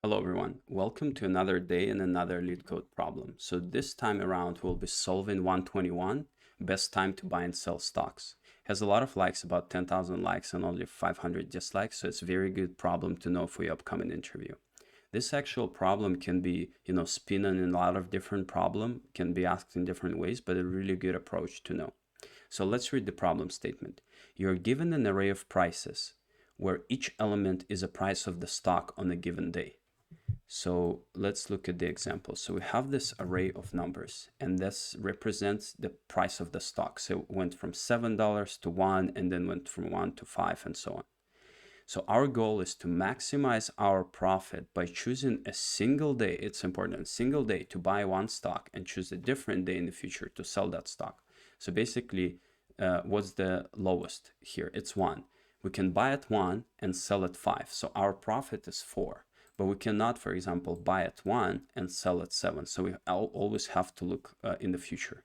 Hello everyone, welcome to another day and another LeetCode problem. So this time around we'll be solving 121, best time to buy and sell stocks. Has a lot of likes, about 10,000 likes and only 500 dislikes, so it's a very good problem to know for your upcoming interview. This actual problem can be, spin in a lot of different problem, can be asked in different ways, but a really good approach to know. So let's read the problem statement. You're given an array of prices where each element is a price of the stock on a given day. So let's look at the example. So we have this array of numbers, and this represents the price of the stock. So it went from $7 to 1, and then went from 1 to 5, and so on. So our goal is to maximize our profit by choosing a single day. It's important, a single day to buy one stock and choose a different day in the future to sell that stock. So basically, what's the lowest here? It's 1. We can buy at 1 and sell at 5. So our profit is 4. But we cannot, for example, buy at 1 and sell at 7. So we always have to look in the future.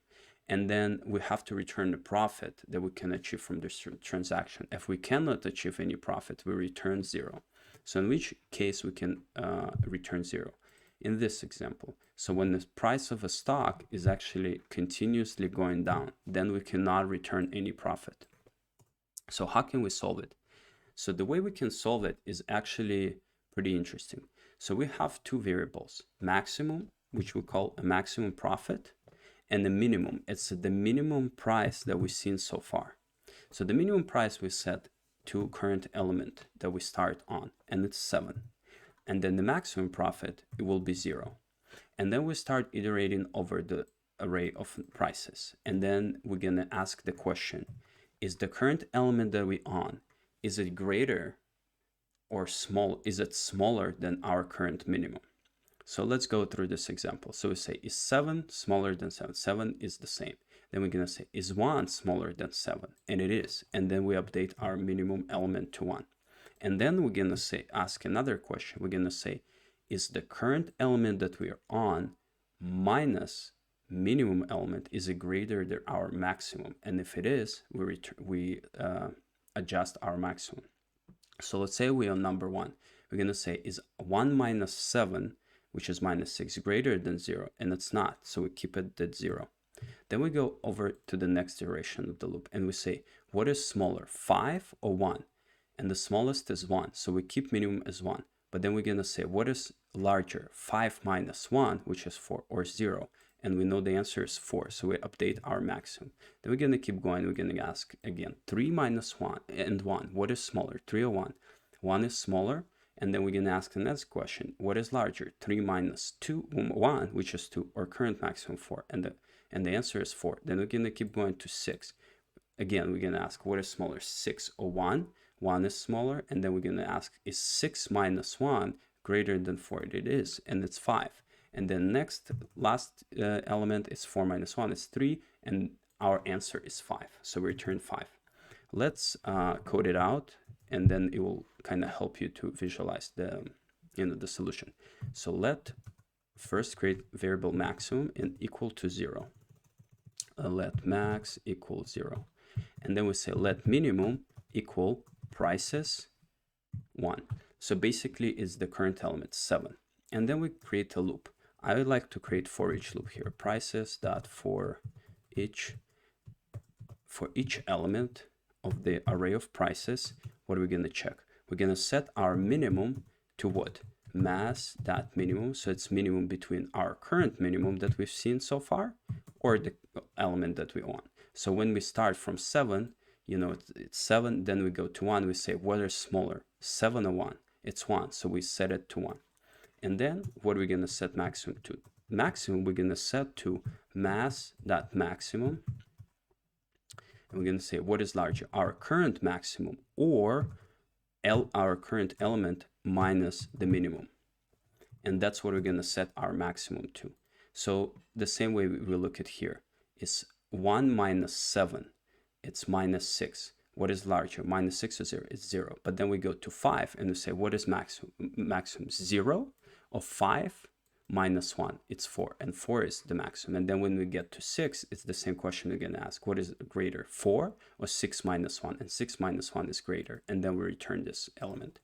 And then we have to return the profit that we can achieve from this transaction. If we cannot achieve any profit, we return 0. So in which case we can return 0? In this example. So when the price of a stock is actually continuously going down, then we cannot return any profit. So how can we solve it? So the way we can solve it is actually pretty interesting. So we have two variables, maximum, which we call a maximum profit, and the minimum. It's the minimum price that we've seen so far. So the minimum price we set to current element that we start on, and it's 7. And then the maximum profit, it will be 0. And then we start iterating over the array of prices. And then we're gonna ask the question, is the current element that we on, is it greater or small? Is it smaller than our current minimum? So let's go through this example. So we say, is 7 smaller than 7? 7 is the same. Then we're going to say, is 1 smaller than 7? And it is. And then we update our minimum element to 1. And then we're going to say, ask another question. We're going to say, is the current element that we are on minus minimum element, is it greater than our maximum? And if it is, we adjust our maximum. So let's say we are on number 1. We're going to say, is 1 minus 7, which is minus 6, greater than 0? And it's not, so we keep it at 0. Then we go over to the next iteration of the loop, and we say, what is smaller, 5 or 1? And the smallest is 1, so we keep minimum as 1. But then we're going to say, what is larger, 5 minus 1, which is 4, or 0? And we know the answer is 4, so we update our maximum. Then we're going to keep going. We're going to ask again, 3 minus 1 and 1. What is smaller, 3 or 1? 1 is smaller. And then we're going to ask the next question, what is larger, 3 minus 1, which is 2, or current maximum 4? And the answer is 4. Then we're going to keep going to 6. Again, we're going to ask, what is smaller, 6 or 1? 1 is smaller. And then we're going to ask, is 6 minus 1 greater than 4? It is, and it's 5. And then last element is 4 minus 1 is 3, and our answer is 5. So we return 5. Let's code it out, and then it will kind of help you to visualize the solution. So let first create variable maximum and equal to 0. Let max equal 0. And then we say let minimum equal prices 1. So basically it's the current element 7. And then we create a loop. I would like to create for each loop here, prices dot for each element of the array of prices. What are we going to check? We're going to set our minimum to what? Mass.minimum. So it's minimum between our current minimum that we've seen so far or the element that we want. So when we start from 7, it's 7, then we go to 1. We say, what is smaller, 7 or 1? It's 1. So we set it to 1. And then what are we going to set maximum to? Maximum, we're going to set to mass.maximum. And we're going to say, what is larger, our current maximum or our current element minus the minimum? And that's what we're going to set our maximum to. So the same way we look at here is 1 minus 7. It's minus 6. What is larger? Minus 6 or 0? It's 0. But then we go to 5 and we say, what is maximum? Maximum 0 or 5 minus 1? It's 4. And 4 is the maximum. And then when we get to 6, it's the same question we're going to ask. What is greater, 4 or 6 minus 1? And 6 minus 1 is greater. And then we return this element.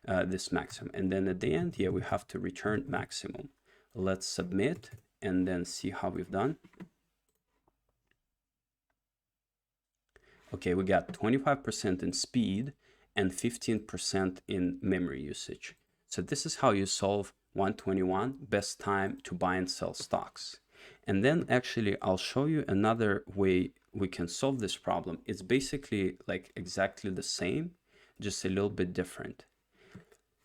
this maximum. And then at the end, yeah, we have to return maximum. Let's submit and then see how we've done. Okay, we got 25% in speed and 15% in memory usage. So this is how you solve 121 best time to buy and sell stocks. And then actually I'll show you another way we can solve this problem. It's basically like exactly the same, just a little bit different.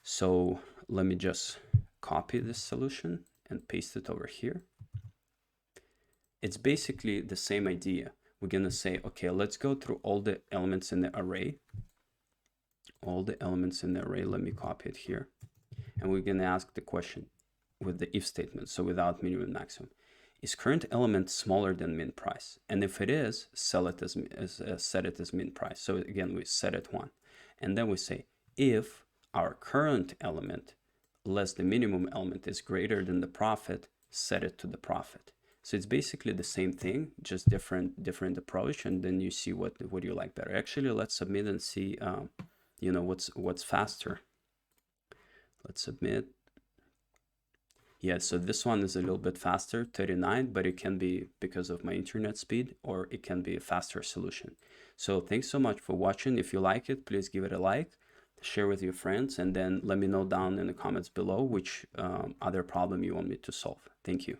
So let me just copy this solution and paste it over here. It's basically the same idea. We're gonna say, okay, let's go through all the elements in the array. All the elements in the array, let me copy it here. And we're gonna ask the question with the if statement, so without minimum maximum. Is current element smaller than min price? And if it is, sell it as set it as min price. So again, we set it 1. And then we say, if our current element less the minimum element is greater than the profit, set it to the profit. So it's basically the same thing, just different approach, and then you see what you like better. Actually, let's submit and see, you know, what's faster. Let's submit. Yeah, so this one is a little bit faster, 39, but it can be because of my internet speed, or it can be a faster solution. So thanks so much for watching. If you like it, please give it a like, share with your friends, and then let me know down in the comments below which other problem you want me to solve. Thank you.